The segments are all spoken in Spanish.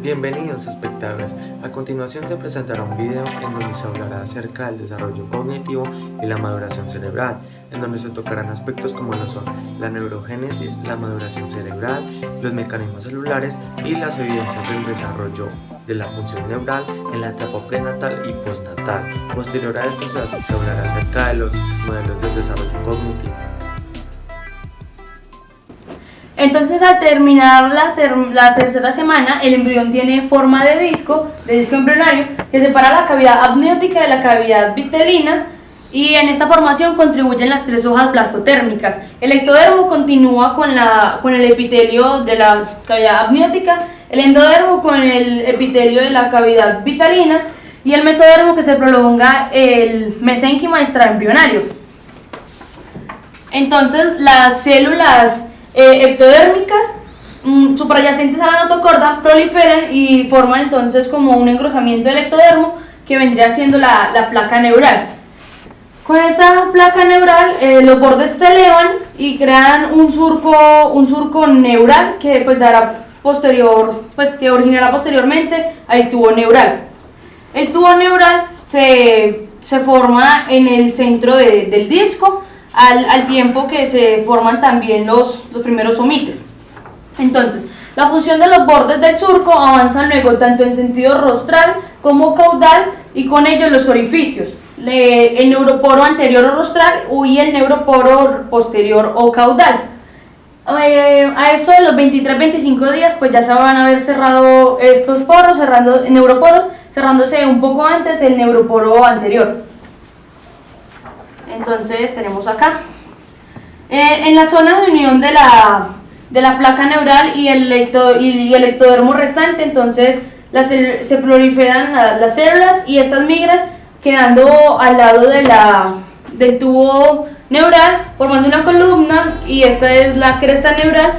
Bienvenidos espectadores, a continuación se presentará un video en donde se hablará acerca del desarrollo cognitivo y la maduración cerebral, en donde se tocarán aspectos como lo son la neurogénesis, la maduración cerebral, los mecanismos celulares y las evidencias del desarrollo de la función neural en la etapa prenatal y postnatal. Posterior a esto se hablará acerca de los modelos del desarrollo cognitivo. Entonces, al terminar la tercera semana, el embrión tiene forma de disco embrionario, que separa la cavidad amniótica de la cavidad vitelina, y en esta formación contribuyen las tres hojas blastotérmicas. El ectodermo continúa con el epitelio de la cavidad amniótica, el endodermo con el epitelio de la cavidad vitelina, y el mesodermo que se prolonga el mesénquima extraembrionario. Entonces, las células ectodérmicas suprayacentes a la notocorda proliferan y forman entonces como un engrosamiento del ectodermo que vendría siendo la placa neural. Con esta placa neural los bordes se elevan y crean un surco neural que que originará posteriormente al tubo neural. El tubo neural se forma en el centro del disco, al tiempo que se forman también los primeros somites. Entonces, la función de los bordes del surco avanzan luego tanto en sentido rostral como caudal, y con ellos los orificios, el neuroporo anterior o rostral y el neuroporo posterior o caudal. A eso de los 23-25 días pues ya se van a haber cerrado estos poros, neuroporos, cerrándose un poco antes el neuroporo anterior. Entonces tenemos acá en la zona de unión de la placa neural y el ectodermo restante, entonces se proliferan las células y estas migran quedando al lado del tubo neural, formando una columna, y esta es la cresta neural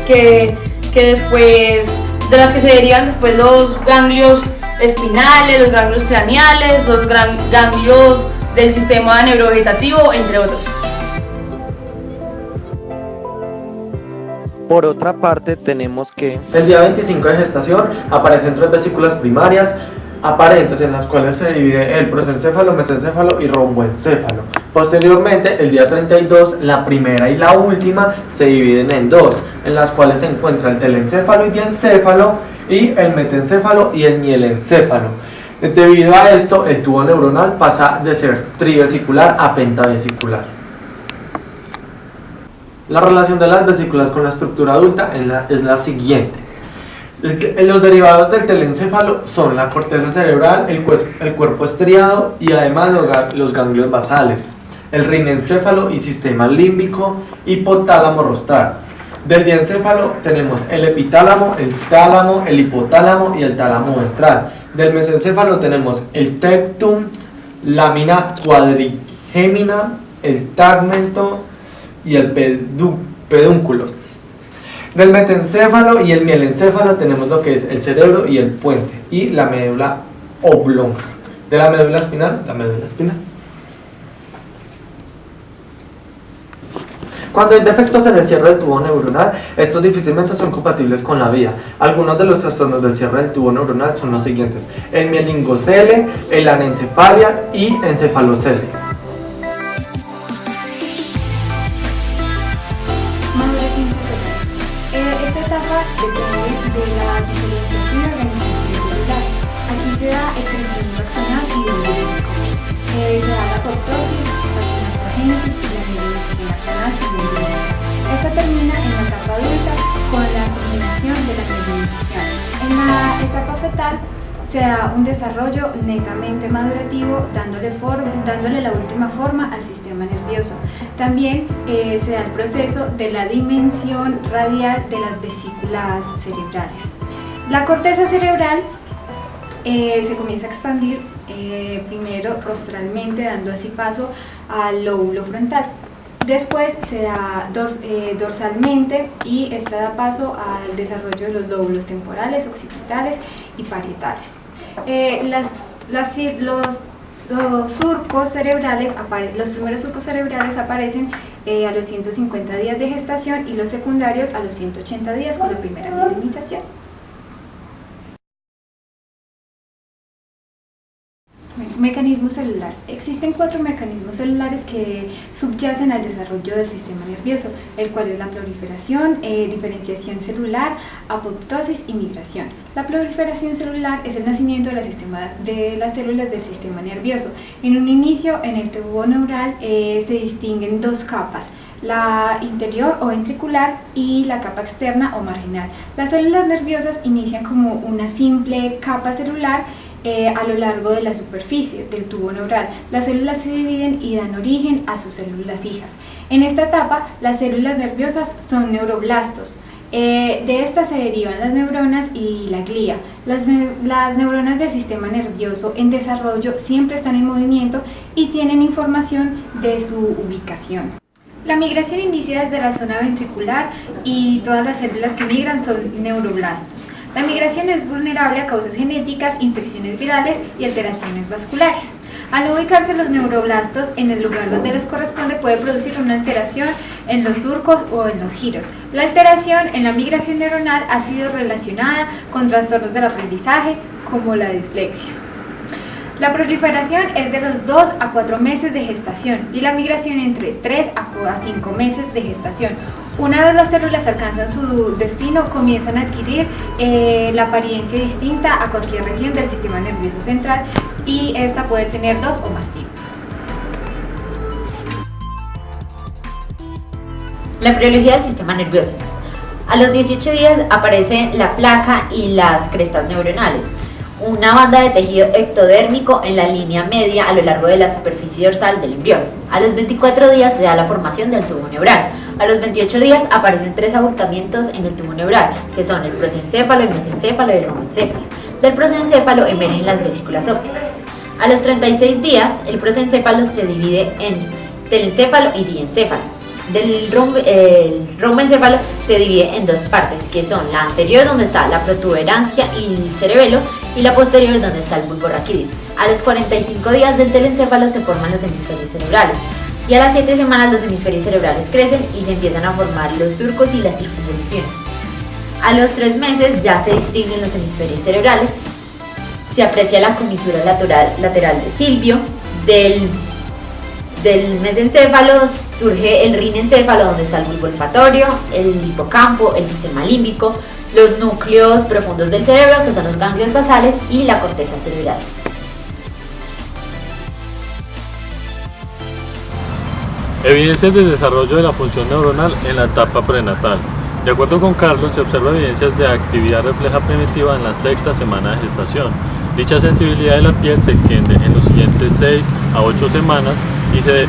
que después de las que se derivan después los ganglios espinales, los ganglios craneales, los ganglios del sistema neurovegetativo, entre otros. Por otra parte, tenemos que el día 25 de gestación aparecen tres vesículas primarias aparentes en las cuales se divide el prosencéfalo, mesencéfalo y romboencéfalo. Posteriormente, el día 32, la primera y la última se dividen en dos, en las cuales se encuentra el telencéfalo y diencéfalo, y el metencéfalo y el mielencéfalo. Debido a esto, el tubo neuronal pasa de ser trivesicular a pentavesicular. La relación de las vesículas con la estructura adulta es la siguiente. Los derivados del telencéfalo son la corteza cerebral, el cuerpo estriado y además los ganglios basales, el rinencéfalo y sistema límbico, hipotálamo rostral. Del diencéfalo tenemos el epitálamo, el tálamo, el hipotálamo y el tálamo ventral. Del mesencéfalo tenemos el tectum, lámina cuadrigémina, el tegmento y el pedúnculos. Del metencéfalo y el mielencéfalo tenemos lo que es el cerebro y el puente y la médula oblonga. De la médula espinal, la médula espinal. Cuando hay defectos en el cierre del tubo neuronal, estos difícilmente son compatibles con la vida. Algunos de los trastornos del cierre del tubo neuronal son los siguientes: el mielingocele, el anencefalia y encefalocele. Maduración cerebral. Esta etapa depende de la diferenciación y organización celular. Aquí se da el crecimiento axonal y dendrítico. Se da la apoptosis, la gonadotrógenesis y la nidificación axonal y dendrítica. Esta termina en la etapa adulta con la culminación de la fertilización. En la etapa fetal se da un desarrollo netamente madurativo, dándole la última forma al sistema nervioso. También se da el proceso de la dimensión radial de las vesículas cerebrales. La corteza cerebral se comienza a expandir primero rostralmente, dando así paso al lóbulo frontal. Después se da dorsalmente, y esta da paso al desarrollo de los lóbulos temporales, occipitales y parietales. Los surcos cerebrales, los primeros surcos cerebrales aparecen a los 150 días de gestación y los secundarios a los 180 días con la primera mielinización. mecanismo celular. Existen 4 mecanismos celulares que subyacen al desarrollo del sistema nervioso, el cual es la proliferación, diferenciación celular, apoptosis y migración. La proliferación celular es el nacimiento de las células del sistema nervioso. En un inicio, en el tubo neural se distinguen 2 capas, la interior o ventricular y la capa externa o marginal. Las células nerviosas inician como una simple capa celular a lo largo de la superficie del tubo neural. Las células se dividen y dan origen a sus células hijas. En esta etapa, las células nerviosas son neuroblastos. De estas se derivan las neuronas y la glía. Las neuronas del sistema nervioso en desarrollo siempre están en movimiento y tienen información de su ubicación. La migración inicia desde la zona ventricular y todas las células que migran son neuroblastos. La migración es vulnerable a causas genéticas, infecciones virales y alteraciones vasculares. Al no ubicarse los neuroblastos en el lugar donde les corresponde, puede producir una alteración en los surcos o en los giros. La alteración en la migración neuronal ha sido relacionada con trastornos del aprendizaje como la dislexia. La proliferación es de los 2 a 4 meses de gestación y la migración entre 3 a 5 meses de gestación. Una vez las células alcanzan su destino, comienzan a adquirir la apariencia distinta a cualquier región del sistema nervioso central y esta puede tener 2 o más tipos. La embriología del sistema nervioso. A los 18 días aparece la placa y las crestas neuronales, una banda de tejido ectodérmico en la línea media a lo largo de la superficie dorsal del embrión. A los 24 días se da la formación del tubo neural. A los 28 días aparecen 3 abultamientos en el tubo neural, que son el prosencéfalo, el mesencéfalo y el romencéfalo. Del prosencéfalo emergen las vesículas ópticas. A los 36 días, el prosencéfalo se divide en telencéfalo y diencéfalo. El rombencéfalo se divide en 2 partes, que son la anterior, donde está la protuberancia y el cerebelo, y la posterior, donde está el bulbo raquídeo. A los 45 días del telencéfalo se forman los hemisferios cerebrales, y a las 7 semanas los hemisferios cerebrales crecen y se empiezan a formar los surcos y las circunvoluciones. A los 3 meses ya se distinguen los hemisferios cerebrales, se aprecia la comisura lateral de Silvio. Del mesencéfalo surge el rinencéfalo, donde está el bulbo olfatorio, el hipocampo, el sistema límbico, los núcleos profundos del cerebro, que son los ganglios basales, y la corteza cerebral. Evidencias del desarrollo de la función neuronal en la etapa prenatal. De acuerdo con Carlos, se observa evidencias de actividad refleja primitiva en la 6ª semana de gestación. Dicha sensibilidad de la piel se extiende en los siguientes 6 a 8 semanas y se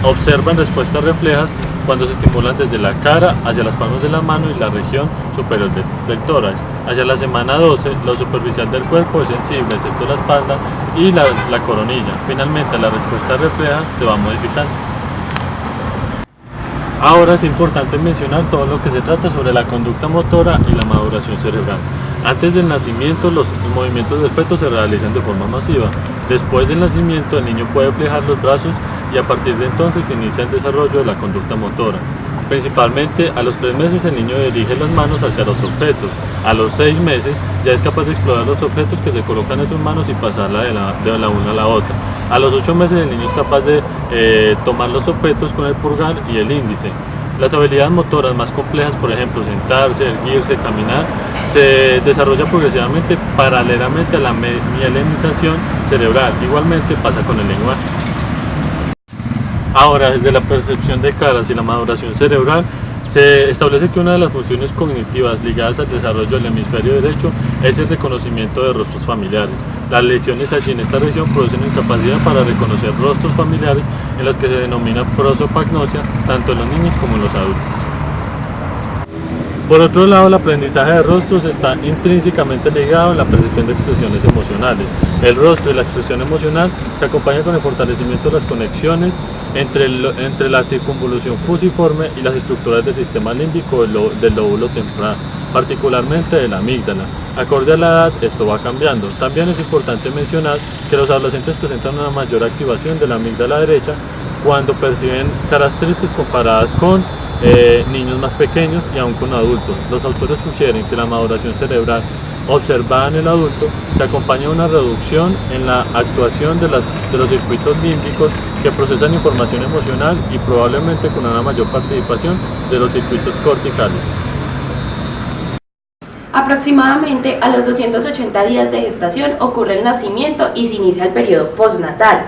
observan respuestas reflejas cuando se estimulan desde la cara hacia las palmas de la mano y la región superior del tórax. Hacia la semana 12, lo superficial del cuerpo es sensible, excepto la espalda y la coronilla. Finalmente, la respuesta refleja se va modificando. Ahora es importante mencionar todo lo que se trata sobre la conducta motora y la maduración cerebral. Antes del nacimiento, los movimientos del feto se realizan de forma masiva. Después del nacimiento, el niño puede flejar los brazos y a partir de entonces se inicia el desarrollo de la conducta motora. Principalmente a los 3 meses el niño dirige las manos hacia los objetos. A los 6 meses ya es capaz de explorar los objetos que se colocan en sus manos y pasarla de la una a la otra. A los 8 meses el niño es capaz de tomar los objetos con el pulgar y el índice. Las habilidades motoras más complejas, por ejemplo, sentarse, erguirse, caminar, se desarrolla progresivamente paralelamente a la mielinización cerebral. Igualmente pasa con el lenguaje. Ahora, desde la percepción de caras y la maduración cerebral, se establece que una de las funciones cognitivas ligadas al desarrollo del hemisferio derecho es el reconocimiento de rostros familiares. Las lesiones allí en esta región producen incapacidad para reconocer rostros familiares, en las que se denomina prosopagnosia, tanto en los niños como en los adultos. Por otro lado, el aprendizaje de rostros está intrínsecamente ligado a la percepción de expresiones emocionales. El rostro y la expresión emocional se acompañan con el fortalecimiento de las conexiones entre la circunvolución fusiforme y las estructuras del sistema límbico del lóbulo temporal, particularmente de la amígdala. Acorde a la edad, esto va cambiando. También es importante mencionar que los adolescentes presentan una mayor activación de la amígdala derecha cuando perciben caras tristes comparadas con niños más pequeños y aún con adultos. Los autores sugieren que la maduración cerebral observada en el adulto se acompaña de una reducción en la actuación de los circuitos límbicos que procesan información emocional y probablemente con una mayor participación de los circuitos corticales. Aproximadamente a los 280 días de gestación ocurre el nacimiento y se inicia el periodo postnatal.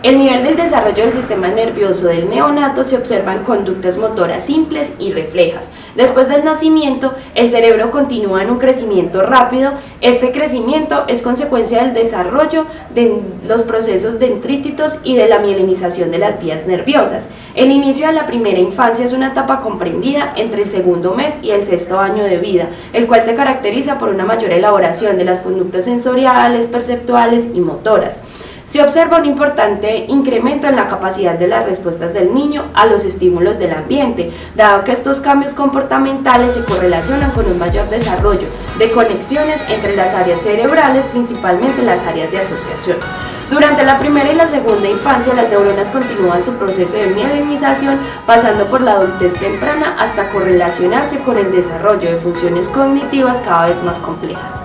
El nivel del desarrollo del sistema nervioso del neonato se observan conductas motoras simples y reflejas. Después del nacimiento, el cerebro continúa en un crecimiento rápido. Este crecimiento es consecuencia del desarrollo de los procesos dendríticos y de la mielinización de las vías nerviosas. El inicio de la primera infancia es una etapa comprendida entre el segundo mes y el sexto año de vida, el cual se caracteriza por una mayor elaboración de las conductas sensoriales, perceptuales y motoras. Se observa un importante incremento en la capacidad de las respuestas del niño a los estímulos del ambiente, dado que estos cambios comportamentales se correlacionan con un mayor desarrollo de conexiones entre las áreas cerebrales, principalmente las áreas de asociación. Durante la primera y la segunda infancia, las neuronas continúan su proceso de mielinización, pasando por la adultez temprana hasta correlacionarse con el desarrollo de funciones cognitivas cada vez más complejas.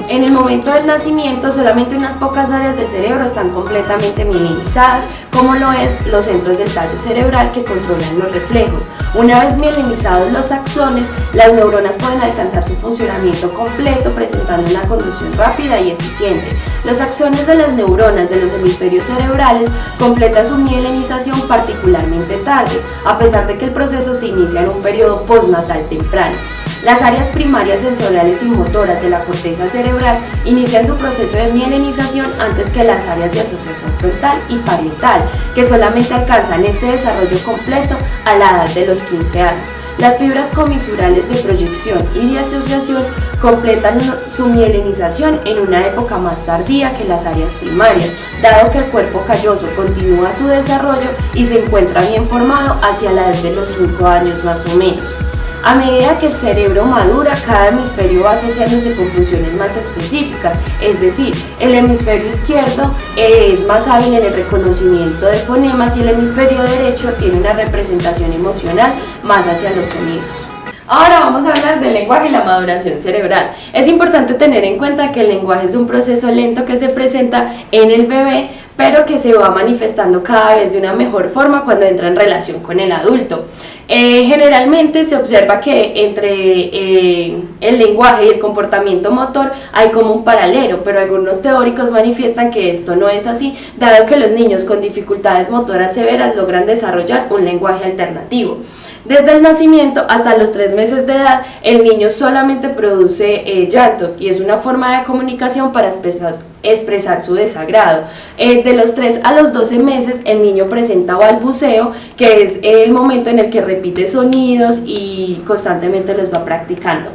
En el momento del nacimiento, solamente unas pocas áreas del cerebro están completamente mielinizadas, como lo es los centros del tallo cerebral que controlan los reflejos. Una vez mielinizados los axones, las neuronas pueden alcanzar su funcionamiento completo, presentando una conducción rápida y eficiente. Los axones de las neuronas de los hemisferios cerebrales completan su mielinización particularmente tarde, a pesar de que el proceso se inicia en un periodo postnatal temprano. Las áreas primarias sensoriales y motoras de la corteza cerebral inician su proceso de mielinización antes que las áreas de asociación frontal y parietal, que solamente alcanzan este desarrollo completo a la edad de los 15 años. Las fibras comisurales de proyección y de asociación completan su mielinización en una época más tardía que las áreas primarias, dado que el cuerpo calloso continúa su desarrollo y se encuentra bien formado hacia la edad de los 5 años más o menos. A medida que el cerebro madura, cada hemisferio va asociándose con funciones más específicas, es decir, el hemisferio izquierdo es más hábil en el reconocimiento de fonemas y el hemisferio derecho tiene una representación emocional más hacia los sonidos. Ahora vamos a hablar del lenguaje y la maduración cerebral. Es importante tener en cuenta que el lenguaje es un proceso lento que se presenta en el bebé, pero que se va manifestando cada vez de una mejor forma cuando entra en relación con el adulto. Generalmente se observa que entre el lenguaje y el comportamiento motor hay como un paralelo, pero algunos teóricos manifiestan que esto no es así, dado que los niños con dificultades motoras severas logran desarrollar un lenguaje alternativo. Desde el nacimiento hasta los 3 meses de edad, el niño solamente produce llanto y es una forma de comunicación para expresar su desagrado. De los 3 a los 12 meses, el niño presenta balbuceo, que es el momento en el que repite sonidos y constantemente los va practicando.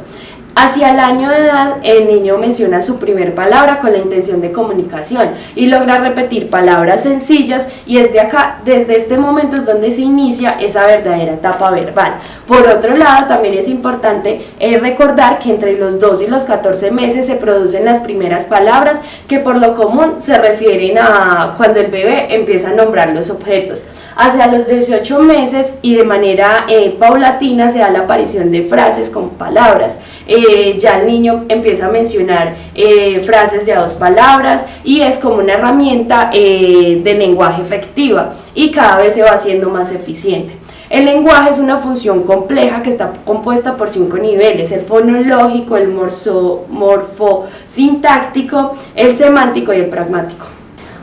Hacia el año de edad, el niño menciona su primer palabra con la intención de comunicación y logra repetir palabras sencillas, y desde este momento es donde se inicia esa verdadera etapa verbal. Por otro lado, también es importante recordar que entre los 2 y los 14 meses se producen las primeras palabras, que por lo común se refieren a cuando el bebé empieza a nombrar los objetos. Hacia los 18 meses y de manera paulatina se da la aparición de frases con palabras. Ya el niño empieza a mencionar frases de 2 palabras y es como una herramienta de lenguaje efectiva y cada vez se va haciendo más eficiente. El lenguaje es una función compleja que está compuesta por 5 niveles: el fonológico, el morfosintáctico, el semántico y el pragmático.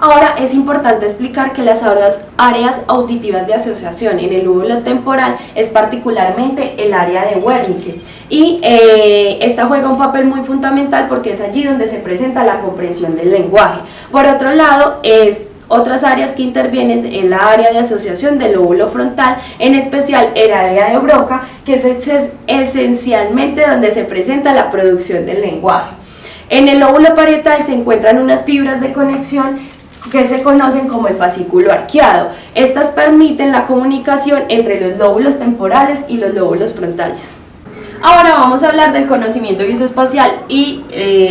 Ahora es importante explicar que las áreas auditivas de asociación en el lóbulo temporal es particularmente el área de Wernicke, y esta juega un papel muy fundamental porque es allí donde se presenta la comprensión del lenguaje. Por otro lado, otras áreas que intervienen en la área de asociación del lóbulo frontal, en especial el área de Broca, que es esencialmente donde se presenta la producción del lenguaje. En el lóbulo parietal se encuentran unas fibras de conexión que se conocen como el fascículo arqueado. Estas permiten la comunicación entre los lóbulos temporales y los lóbulos frontales. Ahora vamos a hablar del conocimiento visoespacial y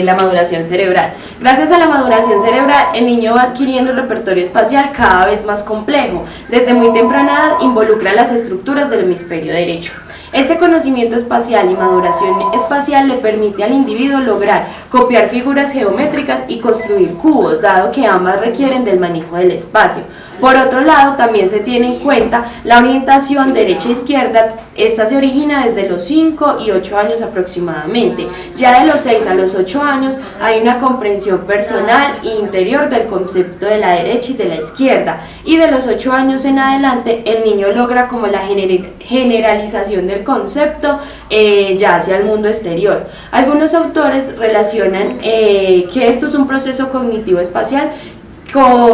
la maduración cerebral. Gracias a la maduración cerebral, el niño va adquiriendo un repertorio espacial cada vez más complejo. Desde muy temprana edad involucra las estructuras del hemisferio derecho. Este conocimiento espacial y maduración espacial le permite al individuo lograr copiar figuras geométricas y construir cubos, dado que ambas requieren del manejo del espacio. Por otro lado, también se tiene en cuenta la orientación derecha-izquierda. Esta se origina desde los 5 y 8 años aproximadamente. Ya de los 6 a los 8 años hay una comprensión personal e interior del concepto de la derecha y de la izquierda. Y de los 8 años en adelante, el niño logra como la generalización del concepto ya hacia el mundo exterior. Algunos autores relacionan que esto es un proceso cognitivo espacial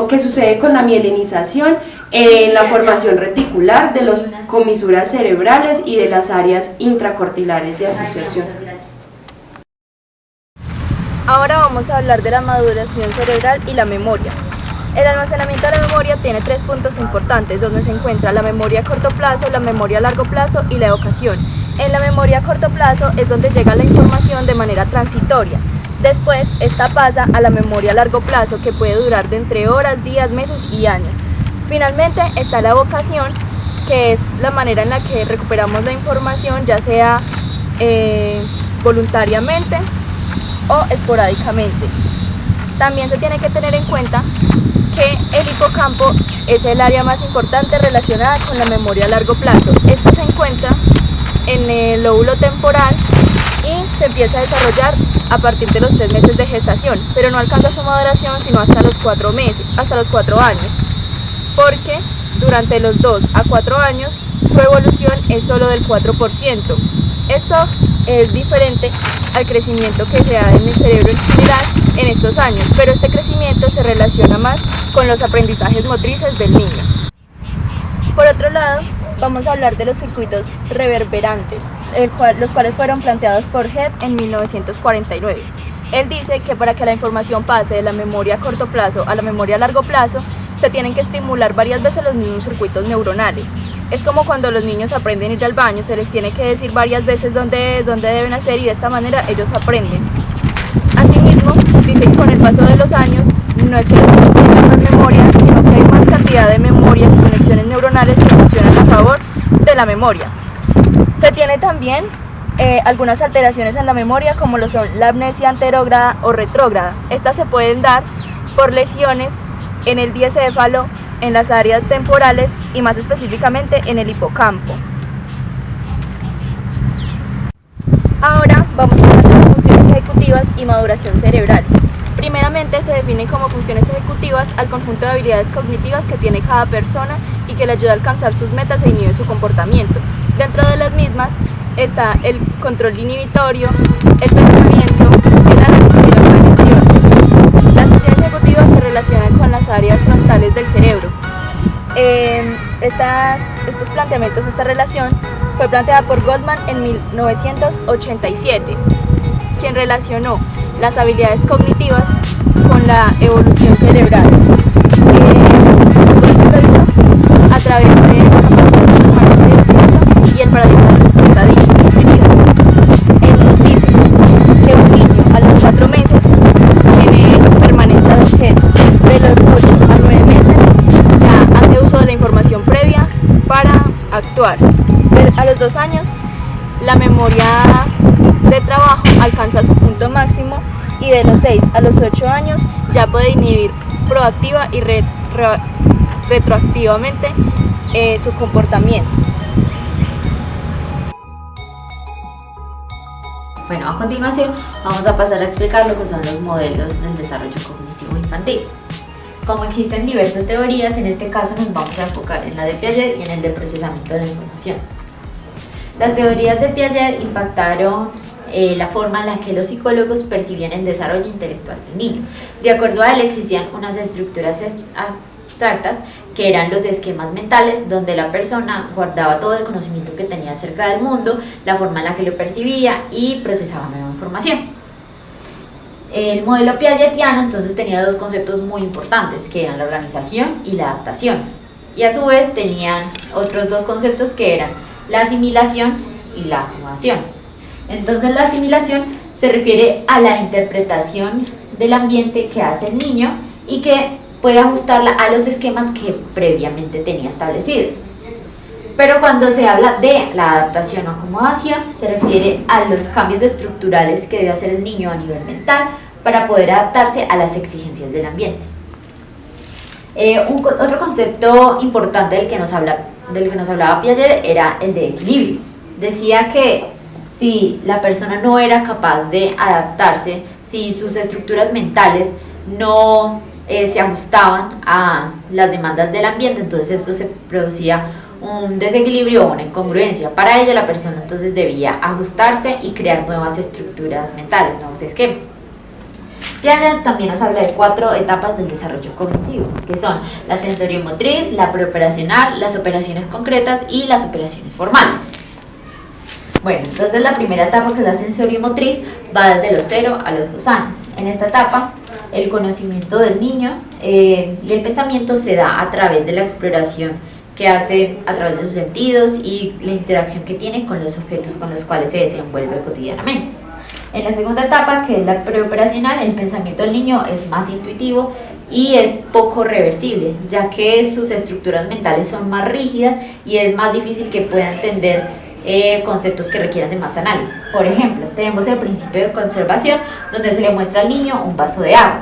que sucede con la mielinización en la formación reticular de las comisuras cerebrales y de las áreas intracorticales de asociación. Ahora vamos a hablar de la maduración cerebral y la memoria. El almacenamiento de la memoria tiene 3 puntos importantes, donde se encuentra la memoria a corto plazo, la memoria a largo plazo y la evocación. En la memoria a corto plazo es donde llega la información de manera transitoria. Después, esta pasa a la memoria a largo plazo, que puede durar de entre horas, días, meses y años. Finalmente está la evocación, que es la manera en la que recuperamos la información, ya sea voluntariamente o esporádicamente. También se tiene que tener en cuenta que el hipocampo es el área más importante relacionada con la memoria a largo plazo. Esta se encuentra en el lóbulo temporal y se empieza a desarrollar a partir de los 3 meses de gestación, pero no alcanza su maduración sino hasta los 4 meses, hasta los 4 años, porque durante los 2 a 4 años su evolución es solo del 4%. Esto es diferente al crecimiento que se da en el cerebro en general en estos años, pero este crecimiento se relaciona más con los aprendizajes motrices del niño. Por otro lado, vamos a hablar de los circuitos reverberantes, los cuales fueron planteados por Hebb en 1949. Él dice que para que la información pase de la memoria a corto plazo a la memoria a largo plazo, se tienen que estimular varias veces los mismos circuitos neuronales. Es como cuando los niños aprenden a ir al baño, se les tiene que decir varias veces dónde deben hacer, y de esta manera ellos aprenden. Asimismo, dice que con el paso de los años, no es que los niños tengan más memoria, sino que hay más cantidad de memorias y conexiones neuronales que funcionan a favor de la memoria. Se tiene también algunas alteraciones en la memoria, como lo son la amnesia anterógrada o retrógrada. Estas se pueden dar por lesiones en el diencéfalo, en las áreas temporales y más específicamente en el hipocampo. Ahora vamos a hablar de las funciones ejecutivas y maduración cerebral. Primeramente se definen como funciones ejecutivas al conjunto de habilidades cognitivas que tiene cada persona y que le ayuda a alcanzar sus metas e inhibe su comportamiento. Dentro de las mismas está el control inhibitorio, el pensamiento, el análisis y la planeación. Las funciones ejecutivas se relacionan con las áreas frontales del cerebro. Estos planteamientos, esta relación fue planteada por Goldman en 1987, quien relacionó las habilidades cognitivas con la evolución cerebral. A través de la capacidad de formarse de defensa y el paradigma de respuesta diferida. Él dice que un niño a los 4 meses tiene permanencia de objeto. De los 8 a 9 meses ya hace uso de la información previa para actuar. A los 2 años la memoria de trabajo alcanza su punto máximo, y de los 6 a los 8 años ya puede inhibir proactiva y retroactivamente su comportamiento. Bueno, a continuación vamos a pasar a explicar lo que son los modelos del desarrollo cognitivo infantil. Como existen diversas teorías, en este caso nos vamos a enfocar en la de Piaget y en el de procesamiento de la información. Las teorías de Piaget impactaron la forma en la que los psicólogos percibían el desarrollo intelectual del niño. De acuerdo a él, existían unas estructuras abstractas que eran los esquemas mentales, donde la persona guardaba todo el conocimiento que tenía acerca del mundo, la forma en la que lo percibía y procesaba nueva información. El modelo piagetiano entonces tenía 2 conceptos muy importantes, que eran la organización y la adaptación, y a su vez tenían otros 2 conceptos que eran la asimilación y la acomodación. Entonces la asimilación se refiere a la interpretación del ambiente que hace el niño y que puede ajustarla a los esquemas que previamente tenía establecidos. Pero cuando se habla de la adaptación o acomodación, se refiere a los cambios estructurales que debe hacer el niño a nivel mental para poder adaptarse a las exigencias del ambiente. Otro concepto importante del que nos hablaba Piaget era el de equilibrio. Decía que si la persona no era capaz de adaptarse, si sus estructuras mentales no se ajustaban a las demandas del ambiente, entonces esto se producía un desequilibrio o una incongruencia. Para ello la persona entonces debía ajustarse y crear nuevas estructuras mentales, nuevos esquemas. Piaget también nos habla de 4 etapas del desarrollo cognitivo, que son la sensoriomotriz, la preoperacional, las operaciones concretas y las operaciones formales. Bueno, entonces la primera etapa, que es la sensoriomotriz, va desde los 0 a los 2 años. En esta etapa, el conocimiento del niño y el pensamiento se da a través de la exploración que hace a través de sus sentidos y la interacción que tiene con los objetos con los cuales se desenvuelve cotidianamente. En la segunda etapa, que es la preoperacional, el pensamiento del niño es más intuitivo y es poco reversible, ya que sus estructuras mentales son más rígidas y es más difícil que pueda entender conceptos que requieran de más análisis. Por ejemplo, tenemos el principio de conservación, donde se le muestra al niño un vaso de agua.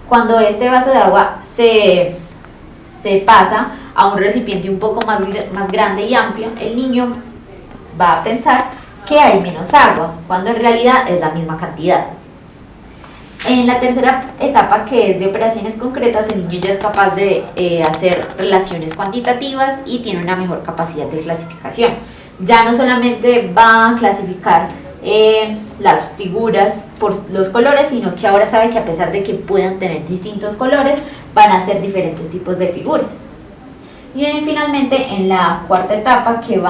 Cuando este vaso de agua se pasa a un recipiente un poco más grande y amplio, el niño va a pensar que hay menos agua, cuando en realidad es la misma cantidad. En la tercera etapa, que es de operaciones concretas, el niño ya es capaz de hacer relaciones cuantitativas y tiene una mejor capacidad de clasificación. Ya no solamente va a clasificar las figuras por los colores, sino que ahora sabe que a pesar de que puedan tener distintos colores, van a ser diferentes tipos de figuras. Y finalmente, en la cuarta etapa, que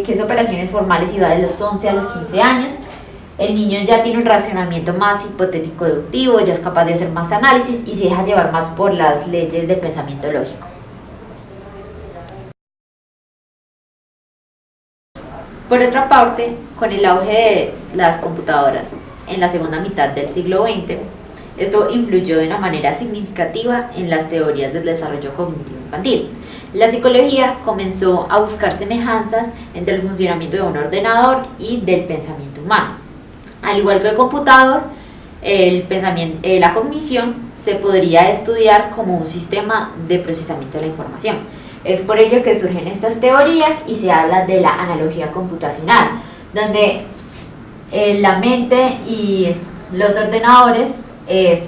es operaciones formales y va de los 11 a los 15 años, el niño ya tiene un razonamiento más hipotético-deductivo, ya es capaz de hacer más análisis y se deja llevar más por las leyes del pensamiento lógico. Por otra parte, con el auge de las computadoras en la segunda mitad del siglo XX, esto influyó de una manera significativa en las teorías del desarrollo cognitivo infantil. La psicología comenzó a buscar semejanzas entre el funcionamiento de un ordenador y del pensamiento humano. Al igual que el computador, la cognición se podría estudiar como un sistema de procesamiento de la información. Es por ello que surgen estas teorías y se habla de la analogía computacional, donde la mente y los ordenadores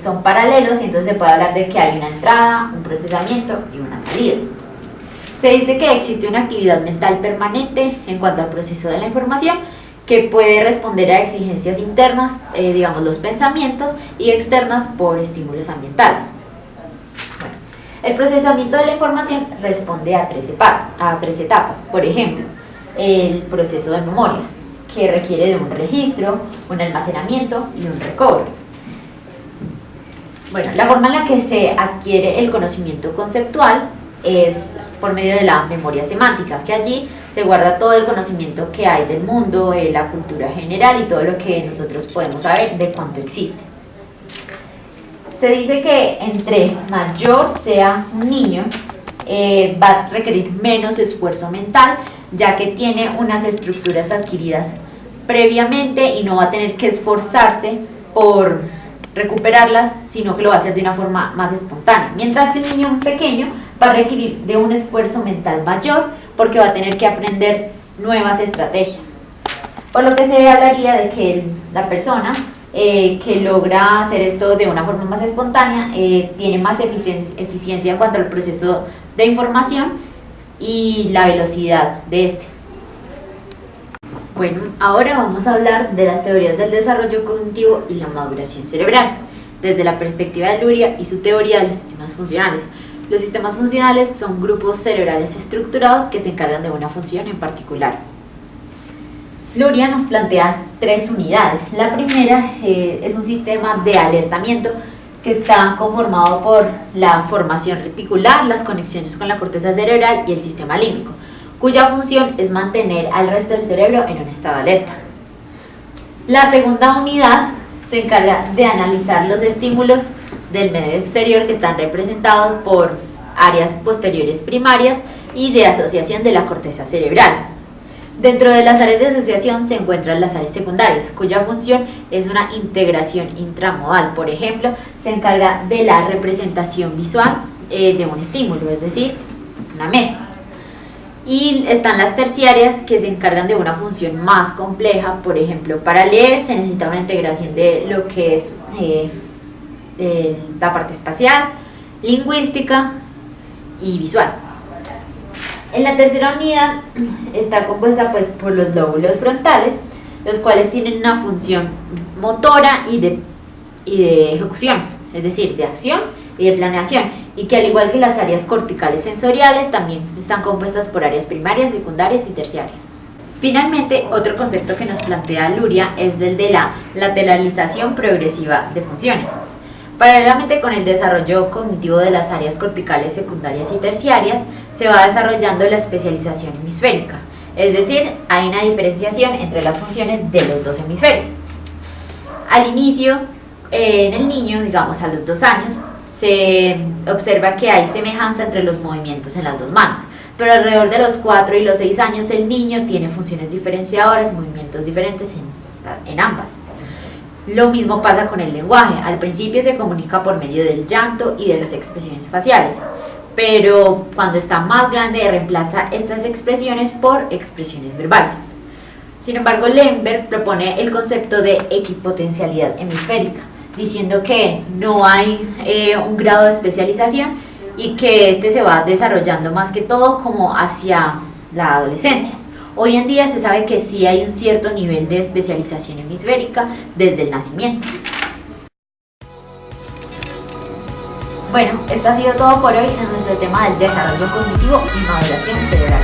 son paralelos y entonces se puede hablar de que hay una entrada, un procesamiento y una salida. Se dice que existe una actividad mental permanente en cuanto al proceso de la información que puede responder a exigencias internas, digamos los pensamientos, y externas por estímulos ambientales. Bueno, el procesamiento de la información responde a tres etapas. Por ejemplo, el proceso de memoria, que requiere de un registro, un almacenamiento y un recobro. Bueno, la forma en la que se adquiere el conocimiento conceptual es por medio de la memoria semántica, que allí se guarda todo el conocimiento que hay del mundo, la cultura general y todo lo que nosotros podemos saber de cuánto existe. Se dice que entre mayor sea un niño, va a requerir menos esfuerzo mental, ya que tiene unas estructuras adquiridas previamente y no va a tener que esforzarse por recuperarlas, sino que lo va a hacer de una forma más espontánea, mientras que un niño pequeño va a requerir de un esfuerzo mental mayor porque va a tener que aprender nuevas estrategias, por lo que se hablaría de que la persona que logra hacer esto de una forma más espontánea tiene más eficiencia en cuanto al proceso de información y la velocidad de este. Bueno, ahora vamos a hablar de las teorías del desarrollo cognitivo y la maduración cerebral, desde la perspectiva de Luria y su teoría de los sistemas funcionales. Los sistemas funcionales son grupos cerebrales estructurados que se encargan de una función en particular. Luria nos plantea 3 unidades. La primera es un sistema de alertamiento que está conformado por la formación reticular, las conexiones con la corteza cerebral y el sistema límbico, cuya función es mantener al resto del cerebro en un estado de alerta. La segunda unidad se encarga de analizar los estímulos del medio exterior que están representados por áreas posteriores primarias y de asociación de la corteza cerebral. Dentro de las áreas de asociación se encuentran las áreas secundarias, cuya función es una integración intramodal. Por ejemplo, se encarga de la representación visual de un estímulo, es decir, una mesa. Y están las terciarias, que se encargan de una función más compleja. Por ejemplo, para leer se necesita una integración de lo que es la parte espacial, lingüística y visual. En la tercera unidad está compuesta pues por los lóbulos frontales, los cuales tienen una función motora y de ejecución, es decir, de acción y de planeación, y que al igual que las áreas corticales sensoriales también están compuestas por áreas primarias, secundarias y terciarias. Finalmente, otro concepto que nos plantea Luria es el de la lateralización progresiva de funciones. Paralelamente con el desarrollo cognitivo de las áreas corticales secundarias y terciarias, se va desarrollando la especialización hemisférica, es decir, hay una diferenciación entre las funciones de los dos hemisferios. Al inicio, en el niño, digamos a los 2 años, se observa que hay semejanza entre los movimientos en las dos manos, pero alrededor de los 4 y los 6 años el niño tiene funciones diferenciadoras, movimientos diferentes en ambas. Lo mismo pasa con el lenguaje. Al principio se comunica por medio del llanto y de las expresiones faciales, pero cuando está más grande reemplaza estas expresiones por expresiones verbales. Sin embargo, Lemberg propone el concepto de equipotencialidad hemisférica, diciendo que no hay un grado de especialización y que este se va desarrollando más que todo como hacia la adolescencia. Hoy en día se sabe que sí hay un cierto nivel de especialización hemisférica desde el nacimiento. Bueno, esto ha sido todo por hoy en nuestro tema del desarrollo cognitivo y maduración cerebral.